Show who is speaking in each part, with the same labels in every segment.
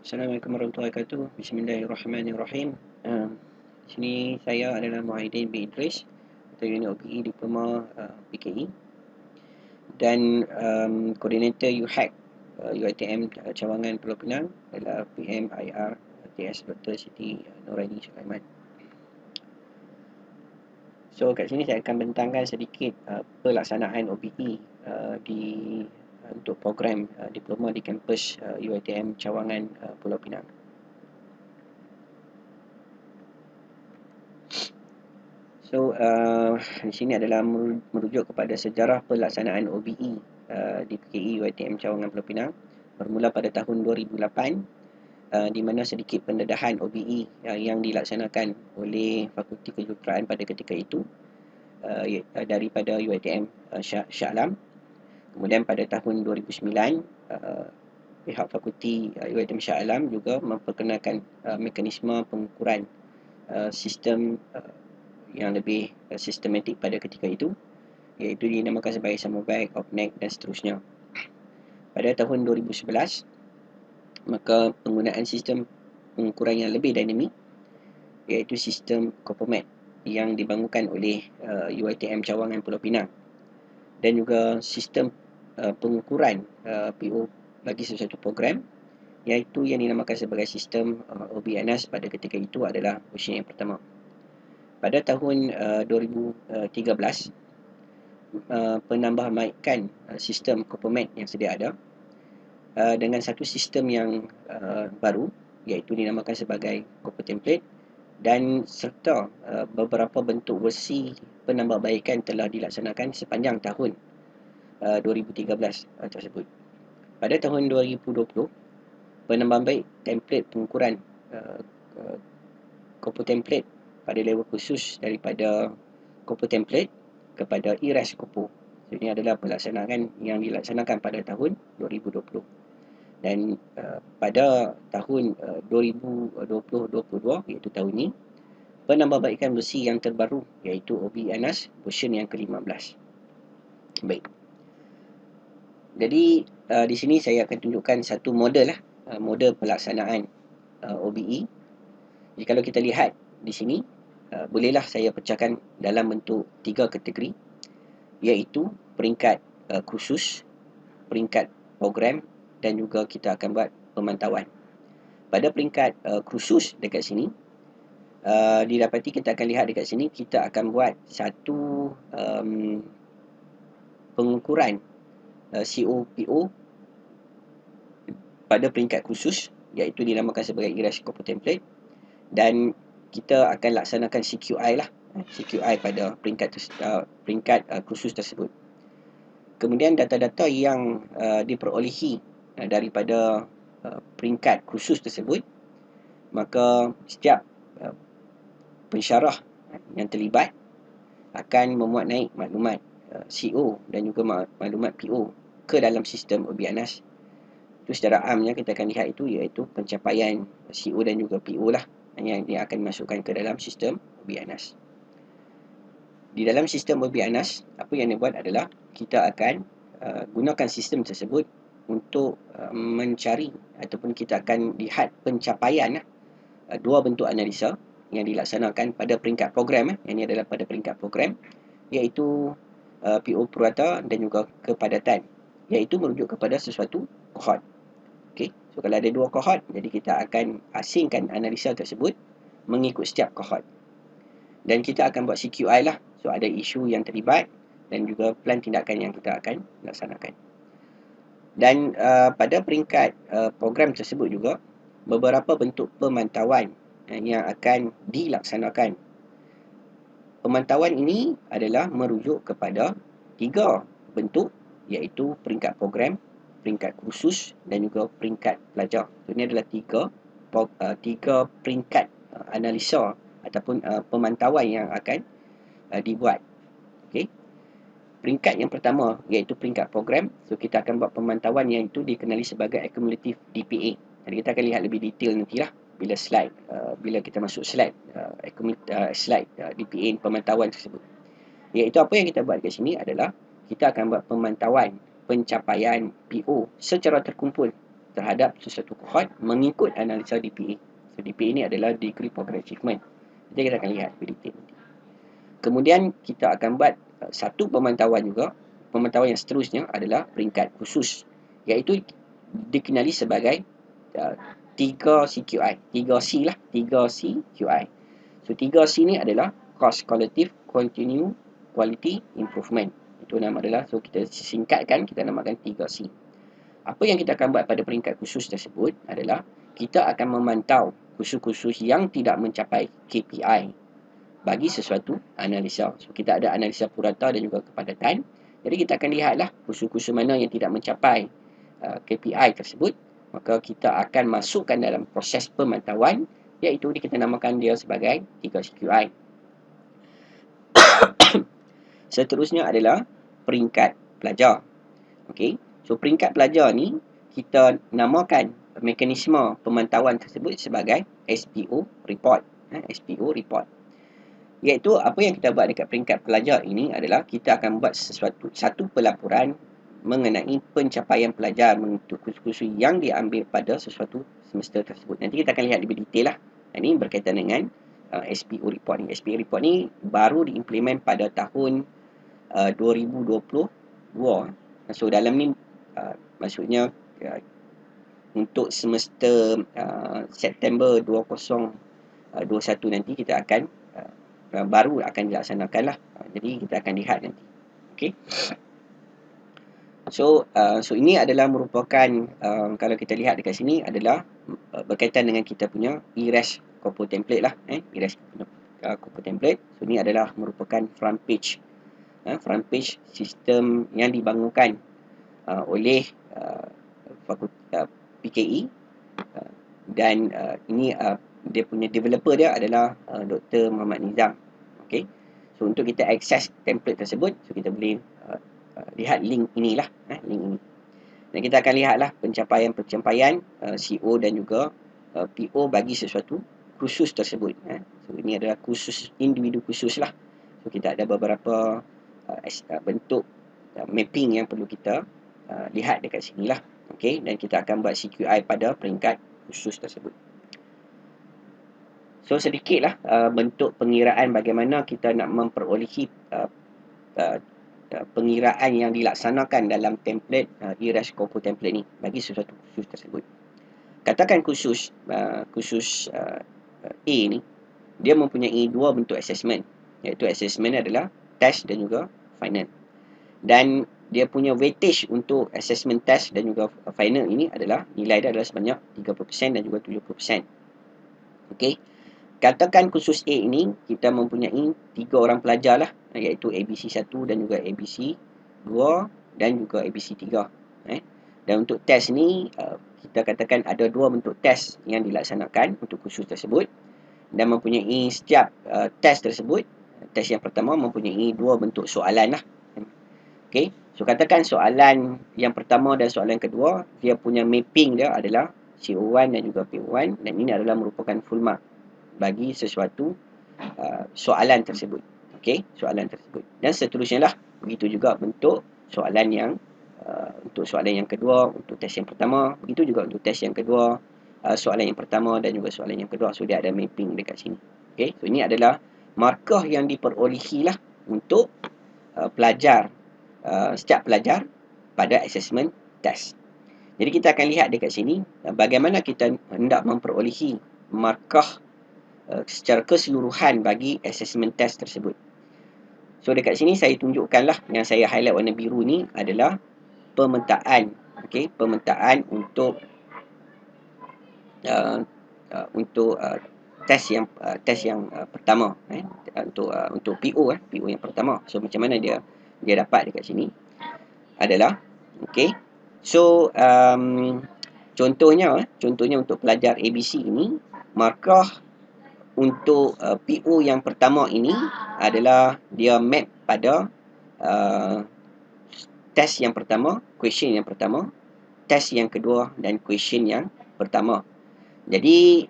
Speaker 1: Assalamualaikum warahmatullahi wabarakatuh. Bismillahirrahmanirrahim. Di sini saya adalah Muhyiddin bin Idris atau Unit OBE Diploma PKE dan koordinator UHAC UiTM Cawangan Pulau Pinang adalah PMIR TS Dr. Siti Nuraini Sulaiman. So kat sini saya akan bentangkan sedikit pelaksanaan OBE untuk program diploma di kampus UiTM Cawangan Pulau Pinang. So, di sini adalah merujuk kepada sejarah pelaksanaan OBE di PKE UiTM Cawangan Pulau Pinang bermula pada tahun 2008 di mana sedikit pendedahan OBE yang dilaksanakan oleh Fakulti Kejuruteraan pada ketika itu daripada UiTM Shah Alam. Kemudian pada tahun 2009 pihak Fakulti UiTM Shah Alam juga memperkenalkan mekanisme pengukuran sistem yang lebih sistematik pada ketika itu, iaitu dinamakan sebagai Samovak, Opnek dan seterusnya. Pada tahun 2011, maka penggunaan sistem pengukuran yang lebih dinamik, iaitu sistem Copomat yang dibangunkan oleh UiTM Cawangan Pulau Pinang, dan juga sistem pengukuran PO bagi sesuatu program, iaitu yang dinamakan sebagai sistem OB-ANAS pada ketika itu adalah versi yang pertama. Pada tahun 2013, penambahbaikan sistem Copomat yang sedia ada dengan satu sistem yang baru, iaitu dinamakan sebagai Copo Template, dan serta beberapa bentuk versi penambahbaikan telah dilaksanakan sepanjang tahun 2013 tersebut. Pada tahun 2020, penambahbaik template pengukuran Copo Template pada level khusus daripada Copo Template kepada IRAS Copo. Ini adalah pelaksanaan yang dilaksanakan pada tahun 2020. Dan pada tahun 2020-2022, iaitu tahun ini, penambahbaikan versi yang terbaru iaitu OB-ANAS version yang ke-15. Baik. Jadi di sini saya akan tunjukkan satu model model pelaksanaan OBE. Jadi kalau kita lihat di sini, bolehlah saya pecahkan dalam bentuk 3 kategori, iaitu peringkat khusus, peringkat program, dan juga kita akan buat pemantauan. Pada peringkat khusus dekat sini, didapati kita akan lihat dekat sini, kita akan buat satu pengukuran COPO pada peringkat khusus, iaitu dinamakan sebagai IRAS Copo Template, dan kita akan laksanakan CQI CQI pada peringkat khusus tersebut. Kemudian data-data yang diperolehi daripada peringkat khusus tersebut, maka setiap pensyarah yang terlibat akan memuat naik maklumat CO dan juga maklumat PO ke dalam sistem OB-ANAS. Itu secara amnya kita akan lihat iaitu pencapaian CO dan juga PO yang akan dimasukkan ke dalam sistem OB-ANAS. Di dalam sistem OB-ANAS, apa yang dibuat adalah kita akan gunakan sistem tersebut untuk mencari ataupun kita akan lihat pencapaian dua bentuk analisa yang dilaksanakan pada peringkat program. Yang ini adalah pada peringkat program, iaitu PO purata dan juga kepadatan, iaitu merujuk kepada sesuatu kohort. Okay. So kalau ada dua kohort, jadi kita akan asingkan analisa tersebut mengikut setiap kohort. Dan kita akan buat CQI So ada isu yang terlibat dan juga plan tindakan yang kita akan laksanakan. Dan pada peringkat program tersebut juga, beberapa bentuk pemantauan yang akan dilaksanakan. Pemantauan ini adalah merujuk kepada 3 bentuk, iaitu peringkat program, peringkat khusus dan juga peringkat pelajar. Ini adalah tiga peringkat analisa ataupun pemantauan yang akan dibuat. Okay. Peringkat yang pertama iaitu peringkat program. So kita akan buat pemantauan yang itu dikenali sebagai accumulative DPA. Jadi kita akan lihat lebih detail nantilah bila kita masuk slide DPA pemantauan tersebut. Iaitu apa yang kita buat kat sini adalah kita akan buat pemantauan pencapaian PO secara terkumpul terhadap sesuatu kohort mengikut analisa DPA. So, DPA ini adalah Degree Progress Achievement. Jadi kita akan lihat lebih detail. Kemudian kita akan buat satu pemantauan juga. Pemantauan yang seterusnya adalah peringkat khusus, iaitu dikenali sebagai 3 CQI. 3C lah, 3C QI. So 3C ni adalah Cost Qualitative Continue Quality Improvement. Itu nama adalah, so kita singkatkan, kita namakan 3C. Apa yang kita akan buat pada peringkat khusus tersebut adalah kita akan memantau kursus-kursus yang tidak mencapai KPI bagi sesuatu analisa. So kita ada analisa purata dan juga kepadatan. Jadi kita akan lihatlah kursus-kursus mana yang tidak mencapai KPI tersebut, maka kita akan masukkan dalam proses pemantauan, iaitu kita namakan dia sebagai 3CQI. Seterusnya adalah peringkat pelajar. Okey. So peringkat pelajar ni kita namakan mekanisme pemantauan tersebut sebagai SPO report. SPO report. Iaitu apa yang kita buat dekat peringkat pelajar ini adalah kita akan buat satu pelaporan mengenai pencapaian pelajar mengikut kursus-kursus yang diambil pada sesuatu semester tersebut. Nanti kita akan lihat lebih detail lah. Ini berkaitan dengan SPO report ni. SPO report ni baru diimplement pada tahun 2022. So dalam ni maksudnya untuk semester September 2021 nanti kita akan baru akan dilaksanakan lah. Jadi kita akan lihat nanti. Okay. So ini adalah merupakan kalau kita lihat dekat sini adalah berkaitan dengan kita punya ERAS Corpo template lah. ERAS Corpo template. So ini adalah merupakan front page. Front page sistem yang dibangunkan oleh fakultas PKE dan ini dia punya developer dia adalah Dr. Muhammad Nizam. Okay. So untuk kita akses template tersebut, so kita boleh lihat link inilah, link ini. Dan kita akan lihatlah pencapaian CO dan juga PO bagi sesuatu kursus tersebut. So ini adalah kursus individu kursus lah. So kita ada beberapa bentuk mapping yang perlu kita lihat dekat sini lah. Okay. Dan kita akan buat CQI pada peringkat kursus tersebut. So sedikitlah bentuk pengiraan bagaimana kita nak memperolehi pengiraan yang dilaksanakan dalam template ERAS Corpo template ni bagi sesuatu kursus tersebut. Katakan kursus A ni dia mempunyai dua bentuk assessment, iaitu assessment adalah test dan juga final. Dan dia punya weightage untuk assessment test dan juga final ini adalah nilai dia adalah sebanyak 30% dan juga 70%. Okey. Katakan kursus A ini kita mempunyai 3 orang pelajar lah, iaitu ABC 1 dan juga ABC 2 dan juga ABC 3. Dan untuk test ni kita katakan ada 2 bentuk test yang dilaksanakan untuk kursus tersebut, dan mempunyai setiap test tersebut, test yang pertama mempunyai 2 bentuk soalan lah. Okay. So katakan soalan yang pertama dan soalan kedua, dia punya mapping dia adalah CO1 dan juga PO1, dan ini adalah merupakan full mark bagi sesuatu soalan tersebut. Okey, soalan tersebut. Dan seterusnya lah, begitu juga bentuk soalan yang untuk soalan yang kedua, untuk test yang pertama, begitu juga untuk test yang kedua, soalan yang pertama dan juga soalan yang kedua. So dia ada mapping dekat sini. Okey, so ini adalah markah yang diperolehi lah untuk pelajar, setiap pelajar pada assessment test. Jadi kita akan lihat dekat sini bagaimana kita hendak memperolehi markah secara keseluruhan bagi assessment test tersebut. So dekat sini saya tunjukkanlah, yang saya highlight warna biru ni adalah pemetaan. Okey, pemetaan untuk test yang pertama, untuk PO yang pertama. So macam mana dia dapat dekat sini adalah okey. So contohnya untuk pelajar ABC ini, markah untuk PO yang pertama ini adalah dia map pada test yang pertama, question yang pertama, test yang kedua dan question yang pertama. Jadi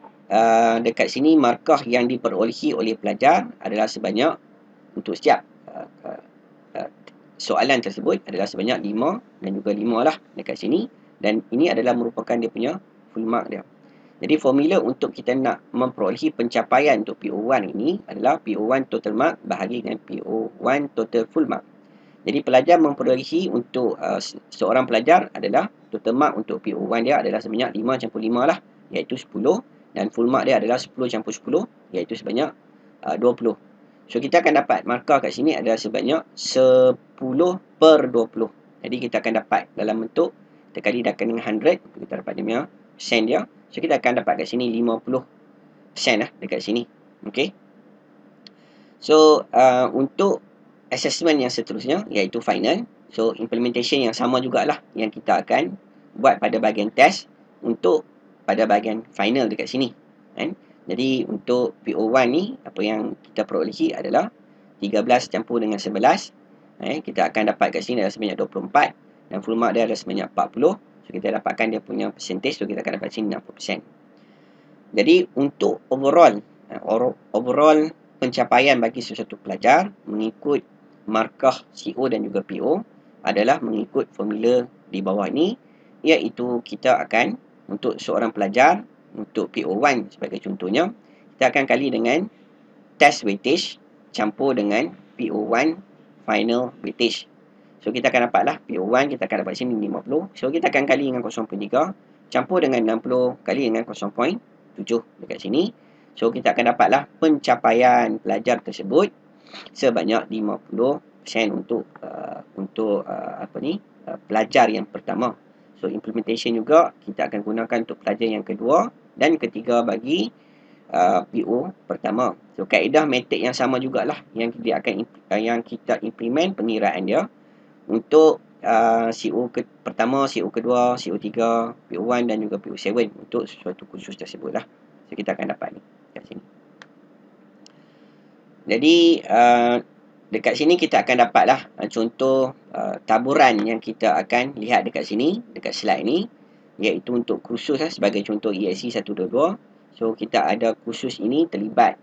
Speaker 1: dekat sini markah yang diperolehi oleh pelajar adalah sebanyak, untuk setiap soalan tersebut adalah sebanyak 5 dan juga 5 lah dekat sini. Dan ini adalah merupakan dia punya full mark dia. Jadi formula untuk kita nak memperolehi pencapaian untuk PO1 ini adalah PO1 total mark bahagi dengan PO1 total full mark. Jadi pelajar memperolehi untuk seorang pelajar adalah total mark untuk PO1 dia adalah sebanyak 5 campur 5 lah, iaitu 10, dan full mark dia adalah 10 campur 10, iaitu sebanyak 20. So kita akan dapat markah kat sini adalah sebanyak 10/20. Jadi kita akan dapat dalam bentuk kita kali dengan 100, kita dapat dia punya persen dia. So kita akan dapat kat sini 50% lah dekat sini. Okey. So untuk assessment yang seterusnya iaitu final. So implementation yang sama jugalah yang kita akan buat pada bahagian test untuk pada bahagian final dekat sini. Kan? Jadi untuk PO1 ni apa yang kita perolehi adalah 13 campur dengan 11. Kita akan dapat kat sini adalah sebanyak 24 dan full mark dia adalah sebanyak 40. So kita dapatkan dia punya percentage, so kita akan dapat sini 60%. Jadi untuk overall pencapaian bagi sesuatu pelajar mengikut markah CO dan juga PO adalah mengikut formula di bawah ni, iaitu kita akan untuk seorang pelajar untuk PO1 sebagai contohnya, kita akan kali dengan test weightage campur dengan PO1 final weightage. So kita akan dapatlah PO1 kita akan dapat sini 50. So kita akan kali dengan 0.3 campur dengan 60 kali dengan 0.7 dekat sini. So kita akan dapatlah pencapaian pelajar tersebut sebanyak 50% untuk pelajar yang pertama. So implementation juga kita akan gunakan untuk pelajar yang kedua dan ketiga bagi PO pertama. So kaedah metod yang sama jugalah yang kita implement pengiraan dia untuk CO pertama, CO kedua, CO3, PO1 dan juga PO7 untuk sesuatu kursus tersebut lah. So kita akan dapat ni kat sini. Jadi dekat sini kita akan dapatlah contoh taburan yang kita akan lihat dekat sini, dekat slide ni, iaitu untuk kursus sebagai contoh ESC 122. So kita ada kursus ini terlibat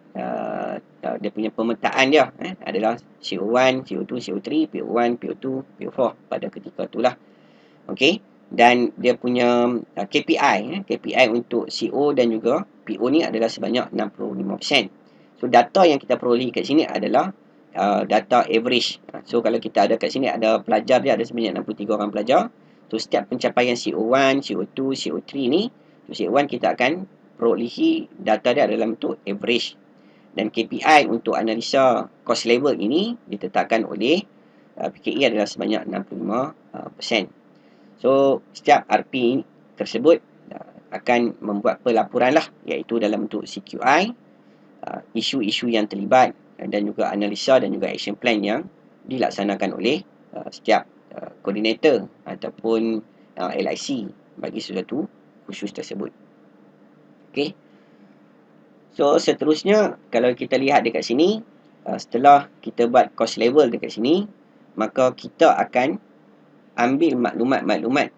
Speaker 1: dia punya pemetaan dia adalah CO1, CO2, CO3, PO1, PO2, PO4 pada ketika itulah. Okey, dan dia punya KPI untuk CO dan juga PO ni adalah sebanyak 65%. So data yang kita peroleh kat sini adalah data average. So kalau kita ada kat sini ada pelajar dia ada sebanyak 63 orang pelajar. So setiap pencapaian CO1, CO2, CO3 ni, CO1 kita akan perolehi data dia dalam bentuk average. Dan KPI untuk analisa cost level ini ditetapkan oleh PKE adalah sebanyak 65%. So setiap RP tersebut akan membuat pelaporan lah, iaitu dalam bentuk CQI, isu-isu yang terlibat dan juga analisa dan juga action plan yang dilaksanakan oleh setiap koordinator ataupun LIC bagi sesuatu khusus tersebut. Okey. So seterusnya kalau kita lihat dekat sini, setelah kita buat cost level dekat sini, maka kita akan ambil maklumat-maklumat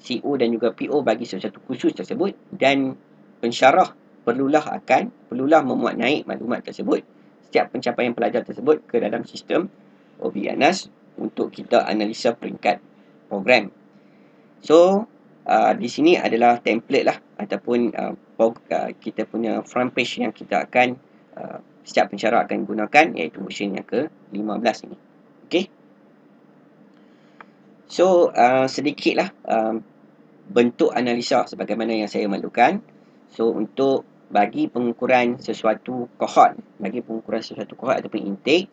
Speaker 1: CO dan juga PO bagi sesuatu kursus tersebut dan pensyarah perlulah memuat naik maklumat tersebut, setiap pencapaian pelajar tersebut ke dalam sistem OB-ANAS untuk kita analisa peringkat program. So di sini adalah template lah ataupun kita punya front page yang kita akan setiap pensyarah akan gunakan, iaitu version yang ke-15 ini. Okey. So sedikitlah bentuk analisa sebagaimana yang saya maklumkan. So untuk bagi pengukuran sesuatu kohort ataupun intake,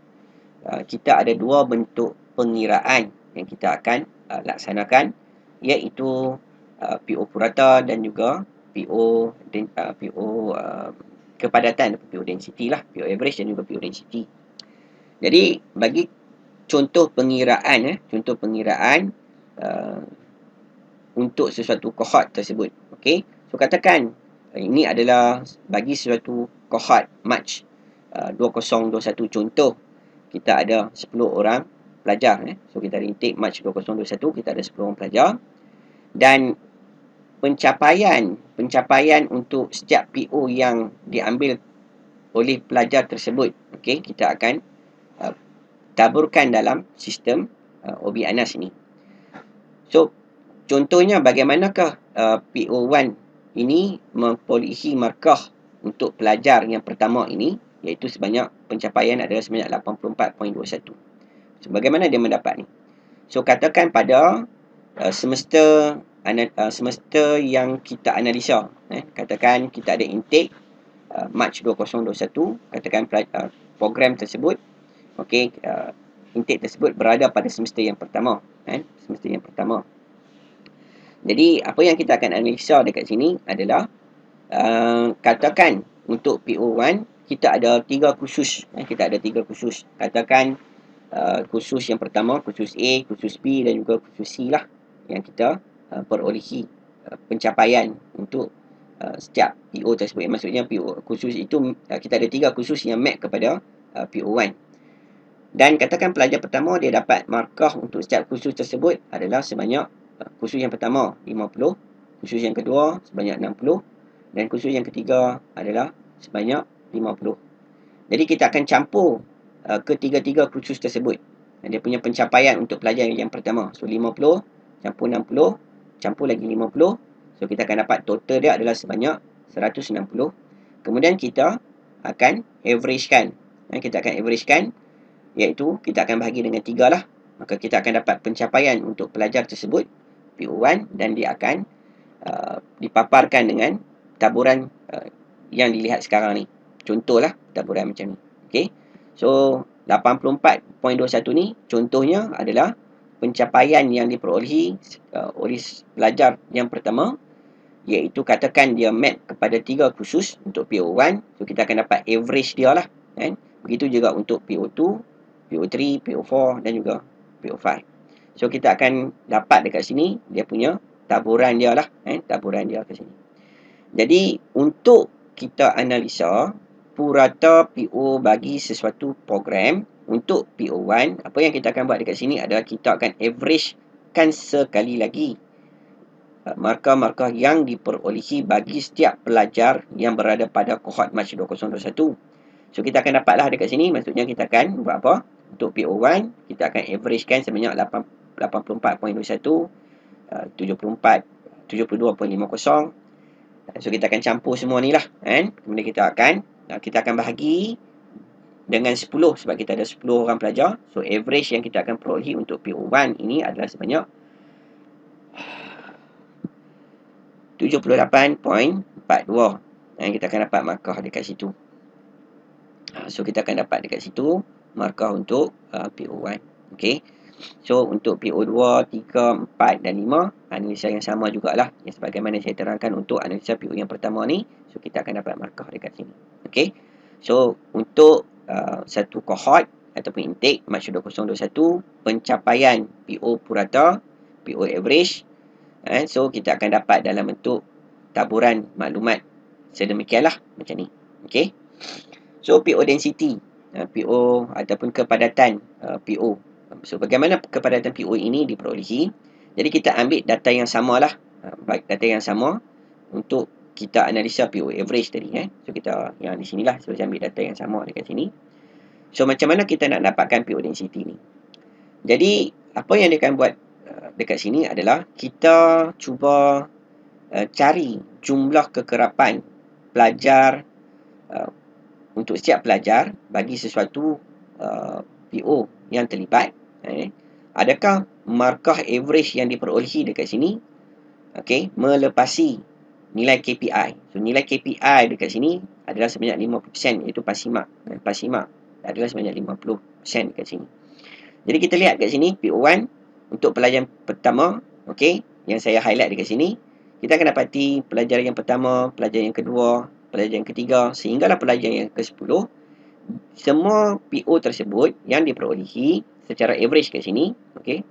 Speaker 1: kita ada dua bentuk pengiraan yang kita akan laksanakan, iaitu PO purata dan juga PO kepadatan, PO density lah, PO average dan juga PO density. Jadi bagi contoh pengiraan untuk sesuatu kohort tersebut. Okey. So katakan ini adalah bagi sesuatu kohort March 2021 contoh, kita ada 10 orang pelajar. So kita ada intake March 2021, kita ada 10 orang pelajar. Dan pencapaian untuk setiap PO yang diambil oleh pelajar tersebut, okey, kita akan taburkan dalam sistem OB-ANAS ini. So contohnya bagaimanakah PO1 ini memperolehi markah untuk pelajar yang pertama ini, iaitu sebanyak pencapaian adalah sebanyak 84.21. So, bagaimana dia mendapat ni? So, katakan pada semester yang kita analisa, katakan kita ada intake Mac 2021, katakan program tersebut, okey, intake tersebut berada pada semester yang pertama, semester yang pertama. Jadi, apa yang kita akan analisa dekat sini adalah katakan untuk PO1 kita ada 3 kursus, kita ada 3 kursus. Katakan kursus yang pertama, kursus A, kursus B dan juga kursus C lah yang kita perolehi pencapaian untuk setiap PO tersebut. Maksudnya PO kursus itu kita ada 3 kursus yang map kepada PO1. Dan katakan pelajar pertama dia dapat markah untuk setiap kursus tersebut adalah sebanyak kursus yang pertama 50, kursus yang kedua sebanyak 60 dan kursus yang ketiga adalah sebanyak 50. Jadi kita akan campur ketiga-tiga kursus tersebut. Dia punya pencapaian untuk pelajar yang pertama. So 50 campur 60 campur lagi 50. So kita akan dapat total dia adalah sebanyak 160. Kemudian kita akan averagekan. Kita akan averagekan, iaitu kita akan bahagi dengan 3 lah. Maka kita akan dapat pencapaian untuk pelajar tersebut PO1 dan dia akan dipaparkan dengan taburan yang dilihat sekarang ni. Contohlah taburan macam ni. Okey. So 84.21 ni contohnya adalah pencapaian yang diperolehi oleh pelajar yang pertama, iaitu katakan dia map kepada 3 kursus untuk PO1. So kita akan dapat average dia lah, kan. Begitu juga untuk PO2, PO3, PO4 dan juga PO5. So kita akan dapat dekat sini dia punya taburan dia lah, taburan dia kat sini. Jadi untuk kita analisa purata PO bagi sesuatu program untuk PO1, apa yang kita akan buat dekat sini adalah kita akan averagekan sekali lagi markah-markah yang diperolehi bagi setiap pelajar yang berada pada kohort Mac 2021. So kita akan dapatlah dekat sini, maksudnya kita akan buat apa? Untuk PO1 kita akan averagekan sebanyak 84.21, 72.50. So kita akan campur semua ni lah, kan. Kemudian kita akan bahagi dengan 10 sebab kita ada 10 orang pelajar. So average yang kita akan perolehi untuk PO1 ini adalah sebanyak 78.42. Kita akan dapat markah dekat situ. So kita akan dapat dekat situ markah untuk PO1. Okey. So untuk PO2, 3, 4 dan 5 analisa yang sama jugalah yang sebagaimana saya terangkan untuk analisa PO yang pertama ni. So kita akan dapat markah dekat sini. Okey. So untuk satu kohort ataupun intake Mac 2021, pencapaian PO purata, PO average, so kita akan dapat dalam bentuk taburan maklumat sedemikianlah macam ni. Okey. So PO density, PO ataupun kepadatan PO. So bagaimana kepadatan PO ini diperolehi? Jadi kita ambil data yang samalah, data yang sama untuk kita analisa PO average tadi. So kita yang di sinilah, so saya ambil data yang sama dekat sini. So macam mana kita nak dapatkan PO density ni? Jadi apa yang dia akan buat dekat sini adalah kita cuba cari jumlah kekerapan pelajar untuk setiap pelajar bagi sesuatu PO yang terlibat. Adakah markah average yang diperolehi dekat sini melepasi nilai KPI. So nilai KPI dekat sini adalah sebanyak 50%, iaitu pasimak. Pasimak adalah sebanyak 50% dekat sini. Jadi kita lihat kat sini PO1 untuk pelajar pertama, yang saya highlight dekat sini, kita akan dapati pelajar yang pertama, pelajar yang kedua, pelajar yang ketiga sehinggalah pelajar yang ke-10. Semua PO tersebut yang diperolehi secara average kat sini,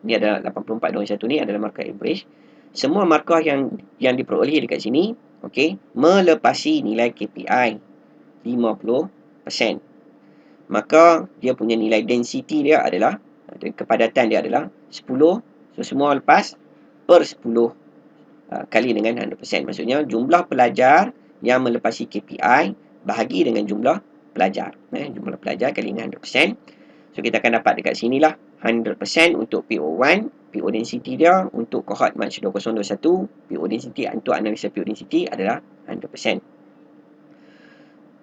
Speaker 1: ni adalah 84.21 ni adalah markah average. Semua markah yang diperolehi dekat sini, melepasi nilai KPI 50%. Maka dia punya nilai density dia adalah, kepadatan dia adalah 10. So semua lepas per 10 kali dengan 100%. Maksudnya jumlah pelajar yang melepasi KPI bahagi dengan jumlah pelajar. Jumlah pelajar kali dengan 100%. So kita akan dapat dekat sinilah 100% untuk PO1 PO density dia untuk cohort March 2021, PO density untuk analisa PO density adalah 100%.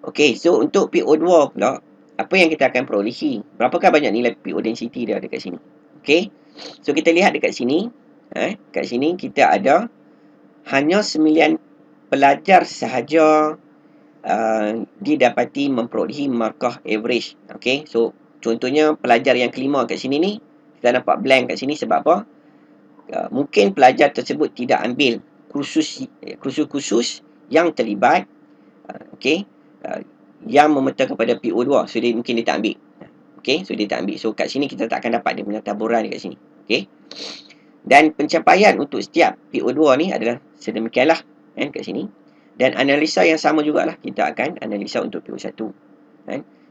Speaker 1: Okey, so untuk PO2 pula, apa yang kita akan perolehi? Berapakah banyak nilai PO density dia dekat sini? Okey, so kita lihat dekat sini. Kat sini kita ada hanya 9 pelajar sahaja didapati memperolehi markah average. Okey, so contohnya pelajar yang kelima kat sini ni, kita nampak blank kat sini sebab apa? Mungkin pelajar tersebut tidak ambil kursus yang terlibat yang memerta kepada PO2, so mungkin dia tak ambil. Okey, so dia tak ambil. So kat sini kita tak akan dapat dia punya taburan dekat sini. Okey. Dan pencapaian untuk setiap PO2 ni adalah sedemikianlah kat sini. Dan analisa yang sama jugalah kita akan analisa untuk PO1.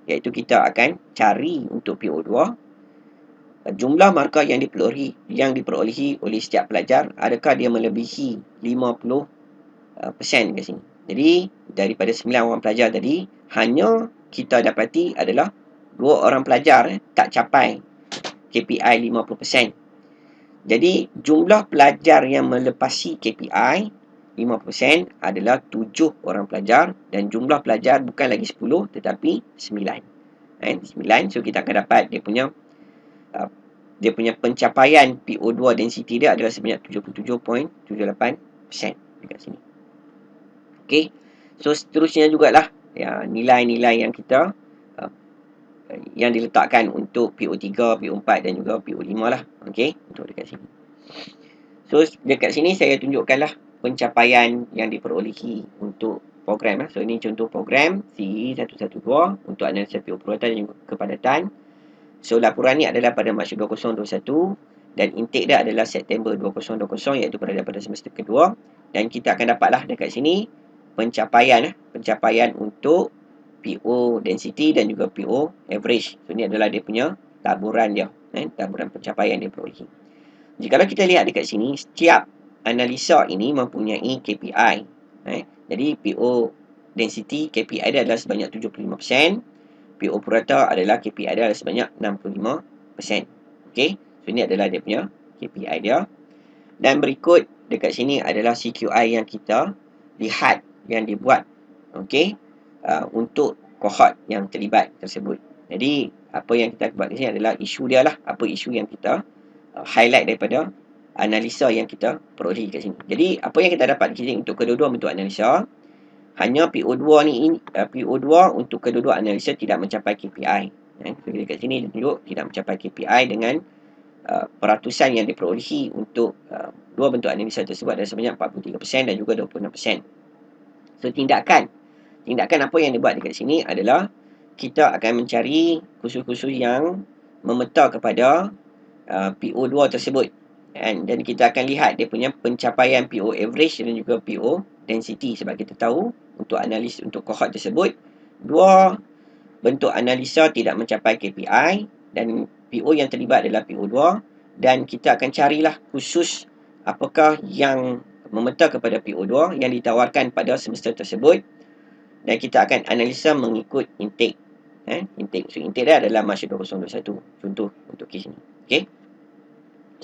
Speaker 1: Iaitu kita akan cari untuk PO2 jumlah markah yang diperolehi oleh setiap pelajar, adakah dia melebihi 50% kat sini. Jadi daripada 9 orang pelajar tadi, hanya kita dapati adalah 2 orang pelajar tak capai KPI 50%. Jadi jumlah pelajar yang melepasi KPI 50% adalah 7 orang pelajar, dan jumlah pelajar bukan lagi 10 tetapi 9. 9, so kita akan dapat dia punya pencapaian PO2 density dia adalah sebanyak 77.78% dekat sini. Okey. So seterusnya jugalah nilai-nilai yang kita yang diletakkan untuk PO3, PO4 dan juga PO5 lah. Okey, untuk dekat sini. So dekat sini saya tunjukkanlah pencapaian yang diperolehi untuk program. So ini contoh program CE112 untuk analisa PO perubatan dan juga kepadatan. So laporan ni adalah pada Mac 2021 dan intake dia adalah September 2020, iaitu pada semester kedua. Dan kita akan dapatlah dekat sini pencapaian untuk PO density dan juga PO average. So ini adalah dia punya taburan dia, taburan pencapaian dia perolehi. Jikalau kita lihat dekat sini, setiap analisa ini mempunyai KPI. Jadi PO density KPI dia adalah sebanyak 75%, PO purata adalah KPI dia adalah sebanyak 65%. Okey, so ini adalah dia punya KPI dia. Dan berikut dekat sini adalah CQI yang kita lihat yang dibuat untuk kohort yang terlibat tersebut. Jadi apa yang kita buat di sini adalah isu dia lah, apa isu yang kita highlight daripada analisa yang kita perolehi kat sini. Jadi apa yang kita dapat di sini untuk kedua-dua bentuk analisa, hanya PO2 ni PO2 untuk kedua-dua analisa tidak mencapai KPI. So dekat sini dia tunjuk tidak mencapai KPI dengan peratusan yang diperolehi untuk dua bentuk analisa tersebut adalah sebanyak 43% dan juga 26%. So tindakan apa yang dibuat dekat sini adalah kita akan mencari kursus-kursus yang memerta kepada PO2 tersebut, dan kita akan lihat dia punya pencapaian PO average dan juga PO density, sebab kita tahu untuk analis untuk cohort tersebut dua bentuk analisa tidak mencapai KPI dan PO yang terlibat adalah PO2, dan kita akan carilah kursus apakah yang memerta kepada PO2 yang ditawarkan pada semester tersebut, dan kita akan analisa mengikut intake. Intake. So intake dia adalah Mac 2021. Contoh untuk kes ni. Okey.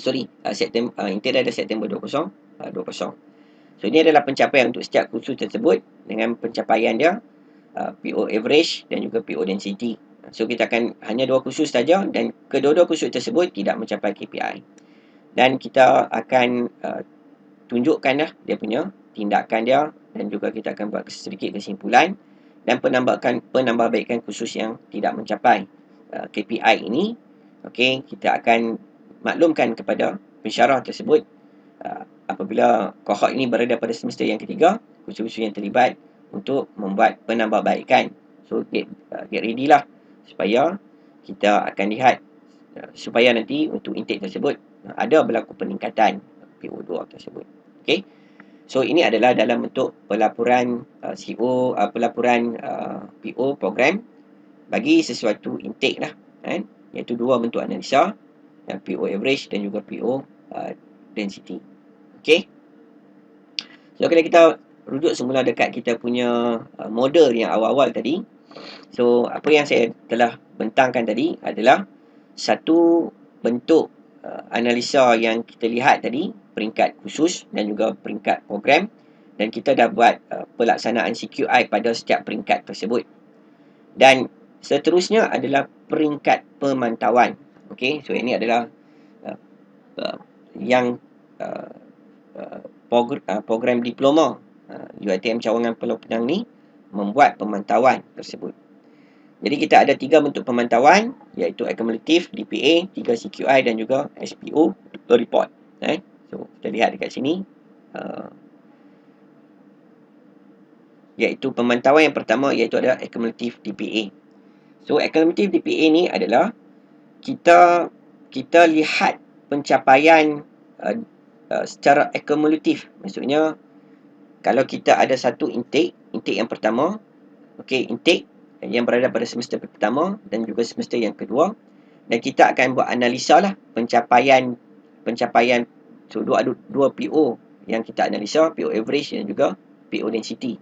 Speaker 1: Intake dia adalah September 2020. So ini adalah pencapaian untuk setiap kursus tersebut dengan pencapaian dia PO average dan juga PO density. So kita akan hanya dua kursus saja dan kedua-dua kursus tersebut tidak mencapai KPI. Dan kita akan tunjukkanlah dia punya tindakan dia, dan juga kita akan buat sedikit kesimpulan dan penambahbaikan kursus yang tidak mencapai KPI ini. Okey, kita akan maklumkan kepada pensyarah tersebut apabila kohort ini berada pada semester yang ketiga, kursus-kursus yang terlibat untuk membuat penambahbaikan. So get ready lah supaya kita akan lihat supaya nanti untuk intake tersebut ada berlaku peningkatan PO2 tersebut. Okey. So ini adalah dalam bentuk pelaporan pelaporan PO program bagi sesuatu intake lah, iaitu dua bentuk analisa, PO average dan juga PO density. Okey. So kalau kita rujuk semula dekat kita punya model yang awal-awal tadi. So apa yang saya telah bentangkan tadi adalah satu bentuk analisa yang kita lihat tadi, peringkat khusus dan juga peringkat program, dan kita dah buat pelaksanaan CQI pada setiap peringkat tersebut. Dan seterusnya adalah peringkat pemantauan. Okey, so ini adalah yang program diploma UiTM Cawangan Pulau Pinang ni membuat pemantauan tersebut. Jadi kita ada 3 bentuk pemantauan, iaitu akumulatif, DPA, 3 CQI dan juga SPO report. So kita lihat dekat sini, iaitu pemantauan yang pertama iaitu adalah akumulatif DPA. So akumulatif DPA ni adalah kita lihat pencapaian secara akumulatif. Maksudnya kalau kita ada satu intake yang pertama, okey, intake yang berada pada semester pertama dan juga semester yang kedua, dan kita akan buat analisa lah pencapaian so dua PO yang kita analisa, PO average dan juga PO density.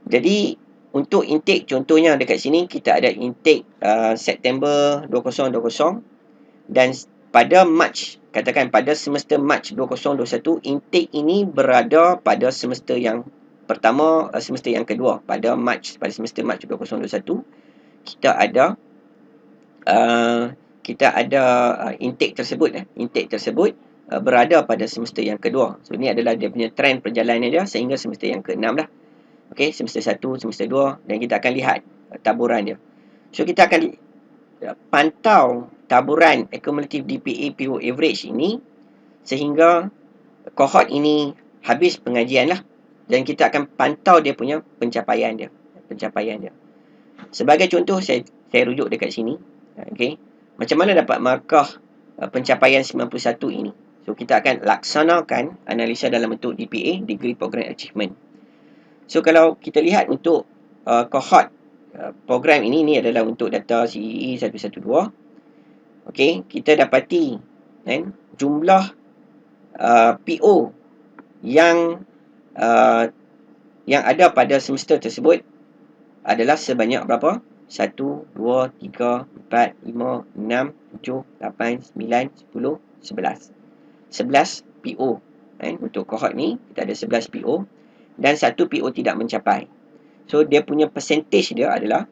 Speaker 1: Jadi untuk intake, contohnya dekat sini kita ada intake September 2020, dan pada Mac, katakan pada semester Mac 2021, intake ini berada pada semester yang pertama, semester yang kedua. Pada semester Mac 2021, kita ada intake tersebut berada pada semester yang kedua. So ini adalah dia punya trend perjalanan dia sehingga semester yang ke-6 lah. Okey, semester 1, semester 2, dan kita akan lihat taburan dia. So kita akan pantau taburan akumulatif DPA PO average ini sehingga kohort ini habis pengajian lah, dan kita akan pantau dia punya pencapaian dia. Sebagai contoh, saya rujuk dekat sini. Okey, macam mana dapat markah pencapaian 91 ini? So kita akan laksanakan analisa dalam bentuk DPA, Degree Program Achievement. So kalau kita lihat untuk kohort program ini adalah untuk data CEE 112. Okey, kita dapati jumlah PO yang ada pada semester tersebut adalah sebanyak berapa? 1, 2, 3, 4, 5, 6, 7, 8, 9, 10, 11. 11 PO. Untuk kohort ni, kita ada 11 PO dan 1 PO tidak mencapai. So, dia punya percentage dia adalah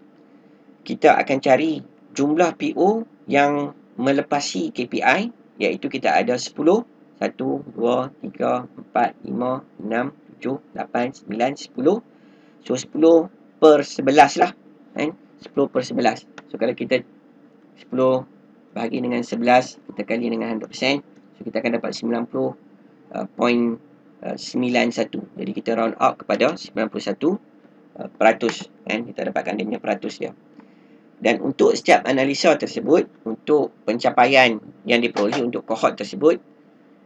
Speaker 1: kita akan cari jumlah PO yang melepasi KPI, iaitu kita ada 10, 1, 2, 3, 4, 5, 6, 7, 8, 9, 10. So, 10 per 11 lah. 10 per 11. So, kalau kita 10 bahagi dengan 11, kita kali dengan 100%, so kita akan dapat 90.91. Jadi, kita round up kepada 91%. Kita dapatkan dia punya peratus dia. Dan untuk setiap analisa tersebut, untuk pencapaian yang diperoleh untuk kohort tersebut,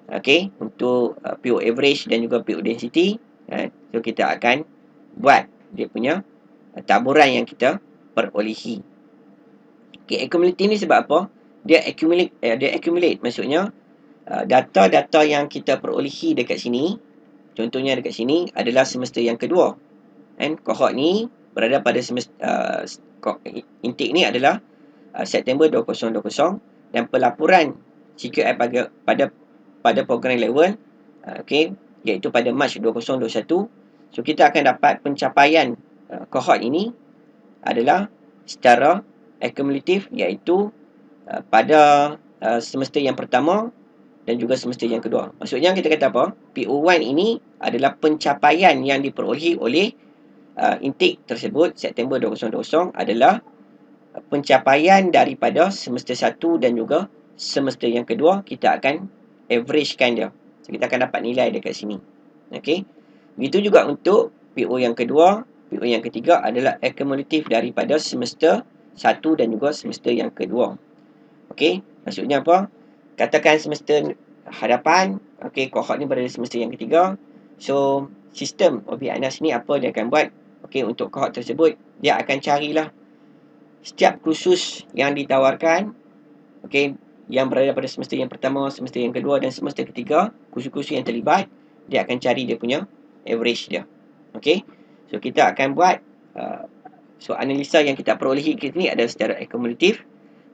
Speaker 1: okey, untuk PO average dan juga PO density, so kita akan buat dia punya taburan yang kita perolehi. Okey, accumulative ni sebab apa? Dia accumulate, maksudnya data-data yang kita perolehi dekat sini, contohnya dekat sini adalah semester yang kedua. Kohort ni berada pada semester intake ni adalah September 2020, dan pelaporan CQI pada program level okey, iaitu pada Mac 2021. So kita akan dapat pencapaian kohort ini adalah secara akumulatif, iaitu pada semester yang pertama dan juga semester yang kedua. Maksudnya kita kata apa? PO1 ini adalah pencapaian yang diperolehi oleh intake tersebut September 2020 adalah pencapaian daripada semester 1 dan juga semester yang kedua. Kita akan averagekan dia. So, kita akan dapat nilai dekat sini. Okey. Begitu juga untuk PO yang kedua, PO yang ketiga adalah akumulatif daripada semester 1 dan juga semester yang kedua. Okey, maksudnya apa? Katakan semester hadapan, okey, kohort ni berada di semester yang ketiga. So, sistem objek Anas ni apa dia akan buat? Okey, untuk kohort tersebut, dia akan carilah setiap kursus yang ditawarkan, okey, yang berada pada semester yang pertama, semester yang kedua dan semester ketiga, kursus-kursus yang terlibat, dia akan cari dia punya average dia. Okey, so kita akan buat analisa yang kita perolehi ni adalah secara akumulatif.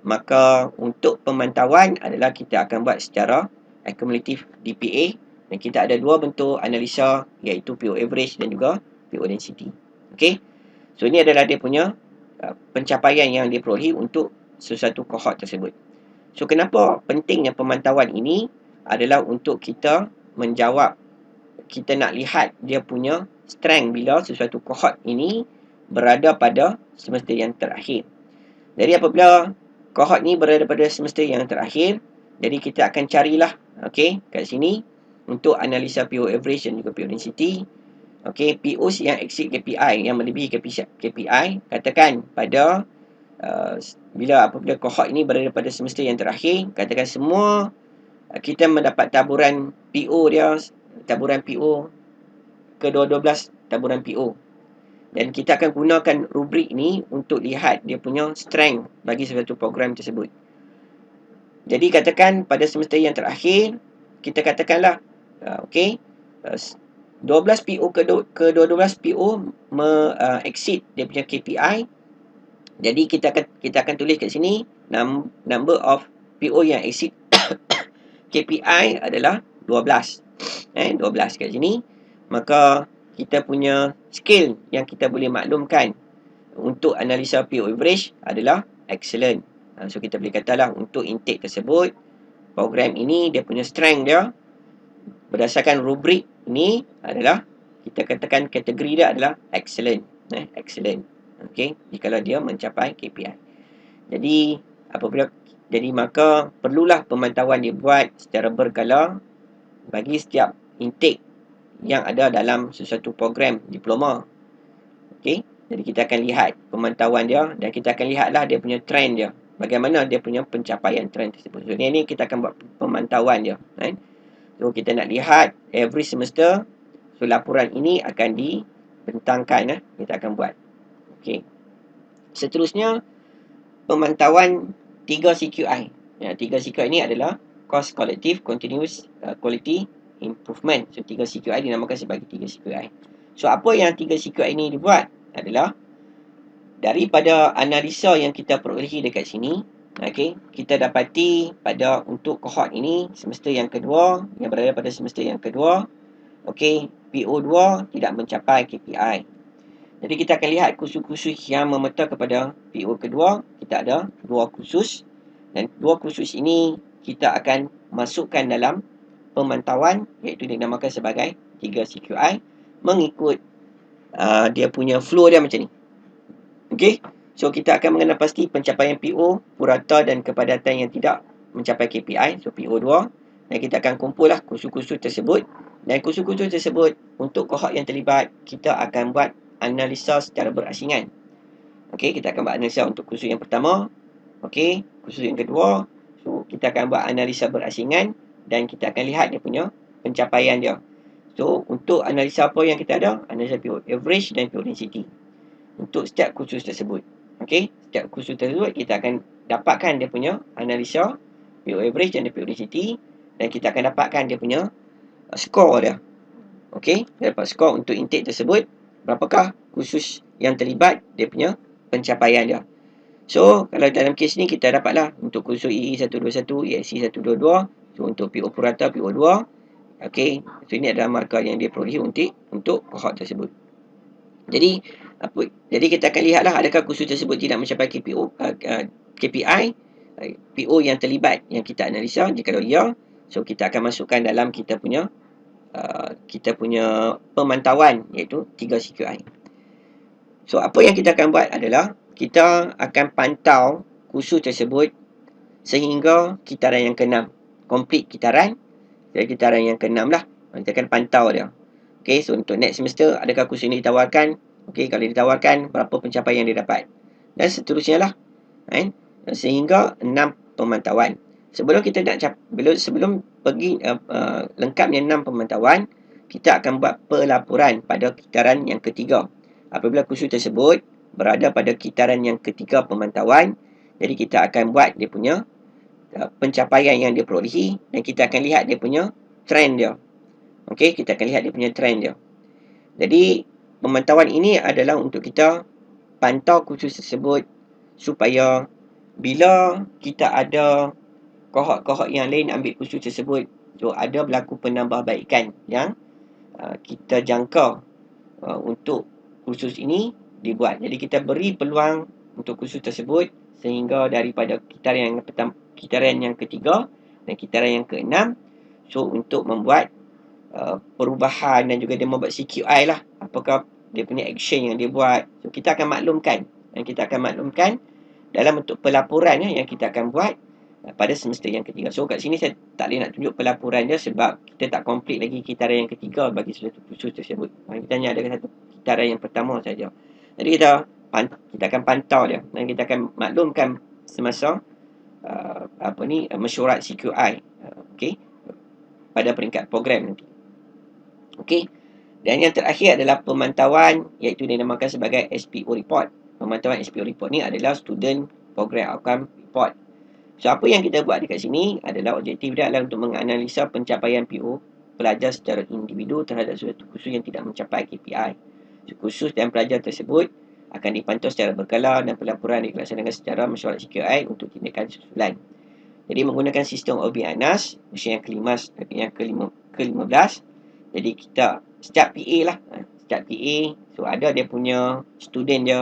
Speaker 1: maka untuk pemantauan adalah kita akan buat secara accumulative DPA, dan kita ada dua bentuk analisa, iaitu PO average dan juga PO density. Okey. So ini adalah dia punya pencapaian yang diperolehi untuk sesuatu cohort tersebut. So kenapa pentingnya pemantauan ini adalah untuk kita menjawab, kita nak lihat dia punya strength bila sesuatu cohort ini berada pada semester yang terakhir. Jadi apabila cohort ni berada pada semester yang terakhir, jadi kita akan carilah, okey, kat sini untuk analisa PO average dan juga PO density. Okey, POs yang exceed KPI, yang melebihi KPI, katakan pada bila apabila cohort ini berada pada semester yang terakhir, katakan semua kita mendapat taburan PO dia, taburan PO ke-12 taburan PO. Dan kita akan gunakan rubrik ni untuk lihat dia punya strength bagi sesuatu program tersebut. Jadi katakan pada semester yang terakhir, kita katakanlah, okey, 12 PO ke-12 PO exceed dia punya KPI. Jadi kita akan tulis kat sini number of PO yang exceed KPI adalah 12. 12 kat sini. Maka kita punya skill yang kita boleh maklumkan untuk analisa PO average adalah excellent. So kita boleh katalah untuk intake tersebut, program ini dia punya strength dia berdasarkan rubrik ini adalah, kita katakan kategori dia adalah excellent. Excellent. Okey, jika dia mencapai KPI. Jadi maka perlulah pemantauan dibuat secara berkala bagi setiap intake yang ada dalam sesuatu program diploma. Okey, jadi kita akan lihat pemantauan dia dan kita akan lihatlah dia punya trend dia. Bagaimana dia punya pencapaian trend tersebut. So ini kita akan buat pemantauan dia, kan? So kita nak lihat every semester. So laporan ini akan dibentangkan, kita akan buat. Okey. Seterusnya pemantauan 3 CQI. 3 CQI ini adalah Cost Collective Continuous Quality Improvement. So 3 CQI dinamakan sebagai 3 CQI. So apa yang 3 CQI ini dibuat adalah daripada analisa yang kita perolehi dekat sini. Okey, kita dapati pada untuk cohort ini semester yang kedua, yang berada pada semester yang kedua, okey, PO2 tidak mencapai KPI. Jadi kita akan lihat kursus-kursus yang memeta kepada PO kedua. Kita ada 2 kursus, dan 2 kursus ini kita akan masukkan dalam pemantauan, iaitu dinamakan sebagai 3 CQI, mengikut dia punya flow dia macam ni. Okey, so kita akan mengenal pasti pencapaian PO, purata dan kepadatan yang tidak mencapai KPI, so PO2, dan kita akan kumpullah kursus-kursus tersebut. Dan kursus-kursus tersebut untuk kohort yang terlibat, kita akan buat analisa secara berasingan. Okey, kita akan buat analisa untuk kursus yang pertama. Okey, kursus yang kedua, so kita akan buat analisa berasingan dan kita akan lihat dia punya pencapaian dia. So untuk analisa apa yang kita ada? Analisa PO average dan PO density untuk setiap kursus tersebut. Okey, setiap kursus tersebut kita akan dapatkan dia punya analisa PO average dan PO density, dan kita akan dapatkan dia punya skor dia. Okey, dapat skor untuk intake tersebut, berapakah kursus yang terlibat, dia punya pencapaian dia. So kalau dalam kes ni kita dapatlah untuk kursus EE121, ESC122, so untuk PO purata, PO2. Okey, so ini adalah markah yang dia perolehi untuk kohort tersebut. Jadi kita akan lihatlah adakah kursus tersebut tidak mencapai KPI, PO yang terlibat yang kita analisa. Jika ya, so kita akan masukkan dalam kita punya pemantauan, iaitu 3 CQI. So apa yang kita akan buat adalah kita akan pantau kursus tersebut sehingga kitaran yang ke-6, complete kitaran. Jadi kitaran yang ke-6 lah kita akan pantau dia. Okey, so untuk next semester adakah kursus ini ditawarkan? Okey, kalau ditawarkan, berapa pencapaian yang dia dapat? Dan seterusnya lah, kan? Sehingga 6 pemantauan. Sebelum pergi lengkapnya 6 pemantauan, kita akan buat pelaporan pada kitaran yang ketiga. Apabila kursus tersebut berada pada kitaran yang ketiga pemantauan, jadi kita akan buat dia punya pencapaian yang dia perolehi, dan kita akan lihat dia punya trend dia. Okey, kita akan lihat dia punya trend dia. Jadi pemantauan ini adalah untuk kita pantau kursus tersebut supaya bila kita ada kohort-kohort yang lain ambil kursus tersebut, so ada berlaku penambahbaikan yang kita jangka untuk kursus ini dibuat. Jadi kita beri peluang untuk kursus tersebut sehingga daripada kitaran yang ketiga dan kitaran yang keenam, so untuk membuat perubahan dan juga dia membuat CQI lah, apakah dia punya action yang dia buat. So kita akan maklumkan, dan kita akan maklumkan dalam bentuk pelaporan yang kita akan buat pada semester yang ketiga. So kat sini saya tak boleh nak tunjuk pelaporan dia sebab kita tak complete lagi kitaran yang ketiga bagi suatu kursus tersebut. Kita hanya ada satu kitaran yang pertama saja. Jadi kita akan pantau dia dan kita akan maklumkan semasa mesyuarat CQI pada peringkat program nanti. Okey. Dan yang terakhir adalah pemantauan, iaitu dinamakan sebagai SPO report. Pemantauan SPO report ni adalah Student Program Outcome Report. So, apa yang kita buat dekat sini adalah objektif dia adalah untuk menganalisa pencapaian PO pelajar secara individu terhadap suatu kursus yang tidak mencapai KPI. So, kursus dan pelajar tersebut akan dipantau secara berkala dan pelaporan dilaksanakan secara mesyuarat CQI untuk tindakan susulan. Jadi, menggunakan sistem OB-ANAS, mesin yang ke-15. Jadi, setiap PA lah. Setiap PA, so ada dia punya student dia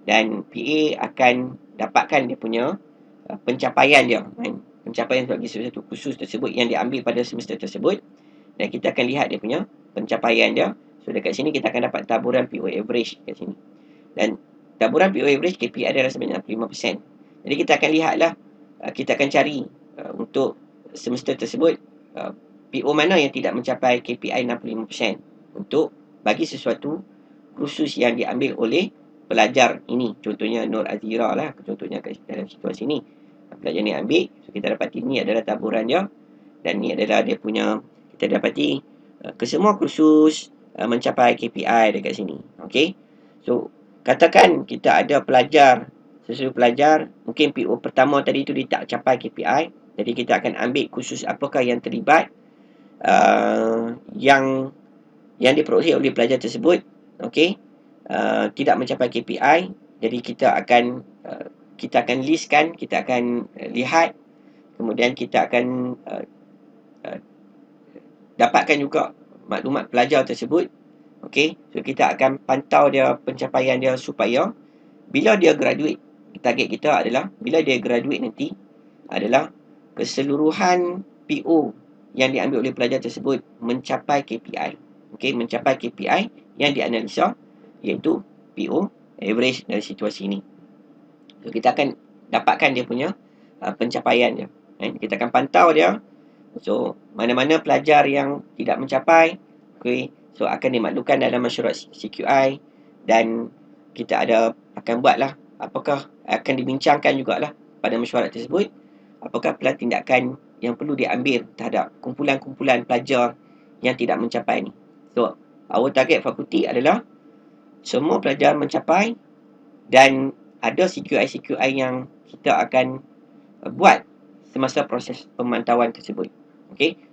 Speaker 1: dan PA akan dapatkan dia punya pencapaian dia. Pencapaian bagi satu kursus tersebut yang diambil pada semester tersebut. Dan kita akan lihat dia punya pencapaian dia. So, dekat sini kita akan dapat taburan PO average kat sini. Dan taburan PO average KPI adalah sebanyak 5%. Jadi, kita akan lihatlah, kita akan cari untuk semester tersebut PO mana yang tidak mencapai KPI 65% untuk bagi sesuatu kursus yang diambil oleh pelajar ini. Contohnya Nur Azira lah, contohnya dalam situasi ni. Pelajar ni ambil, so kita dapati ni adalah taburan dia dan ni adalah dia punya, kita dapati kesemua kursus mencapai KPI dekat sini. Okey. So, katakan kita ada sesuatu pelajar, mungkin PO pertama tadi tu dia tak capai KPI, jadi kita akan ambil kursus apakah yang terlibat yang diperolehi oleh pelajar tersebut, tidak mencapai KPI. Jadi kita akan listkan, kita akan lihat, kemudian kita akan dapatkan juga maklumat pelajar tersebut. So kita akan pantau dia pencapaian dia supaya bila dia graduate, target kita adalah bila dia graduate nanti adalah keseluruhan PO yang diambil oleh pelajar tersebut mencapai KPI. Mencapai KPI yang dianalisa, iaitu PO average dari situasi ini. So, kita akan dapatkan dia punya pencapaian dia. Kita akan pantau dia. So, mana-mana pelajar yang tidak mencapai, so akan dimaklumkan dalam mesyuarat CQI dan kita akan buatlah, apakah akan dibincangkan jugalah pada mesyuarat tersebut, apakah pelan tindakan yang perlu diambil terhadap kumpulan-kumpulan pelajar yang tidak mencapai ni. So, our target fakulti adalah semua pelajar mencapai dan ada CQI yang kita akan buat semasa proses pemantauan tersebut.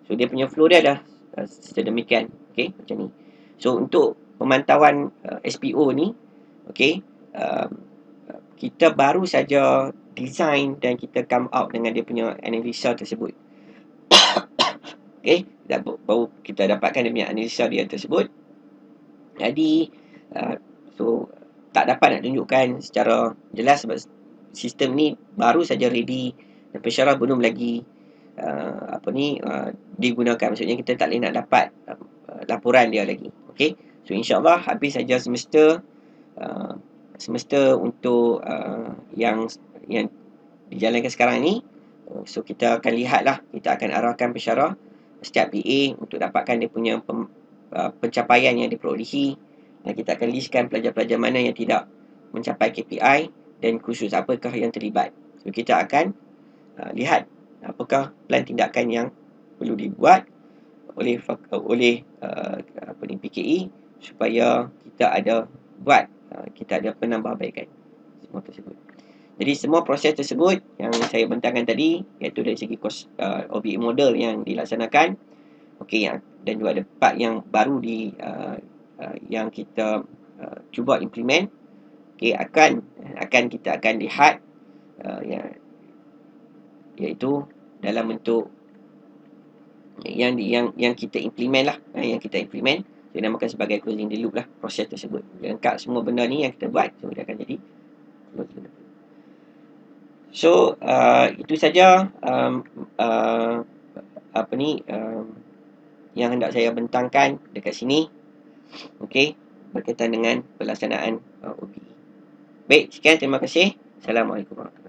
Speaker 1: So dia punya flow dia dah sedemikian. Macam ni. So untuk pemantauan SPO ni, kita baru saja design dan kita come out dengan dia punya analisa tersebut. Baru kita dapatkan dia punya analisa dia tersebut. Jadi so tak dapat nak tunjukkan secara jelas sebab sistem ni baru saja ready dan pensyarah belum lagi digunakan. Maksudnya kita tak boleh nak dapat laporan dia lagi. So insyaAllah habis saja semester untuk yang dijalankan sekarang ni. So kita akan lihatlah, kita akan arahkan pensyarah setiap PA untuk dapatkan dia punya pencapaian yang diperolehi, dan kita akan listkan pelajar-pelajar mana yang tidak mencapai KPI dan kursus apakah yang terlibat. So kita akan lihat apakah plan tindakan yang perlu dibuat oleh PKE supaya kita ada penambahbaikan semua tersebut. Jadi semua proses tersebut yang saya bentangkan tadi, iaitu dari segi OBE model yang dilaksanakan, dan juga ada part yang baru yang kita cuba implement, kita akan lihat iaitu dalam bentuk yang kita implement lah, yang kita implement, kita namakan sebagai closing the loop lah, proses tersebut. Lengkap semua benda ni yang kita buat, so dia akan jadi closing the loop. So itu saja yang hendak saya bentangkan dekat sini, okey, berkaitan dengan pelaksanaan OBE. Baik, sekian, terima kasih. Assalamualaikum warahmatullahi wabarakatuh.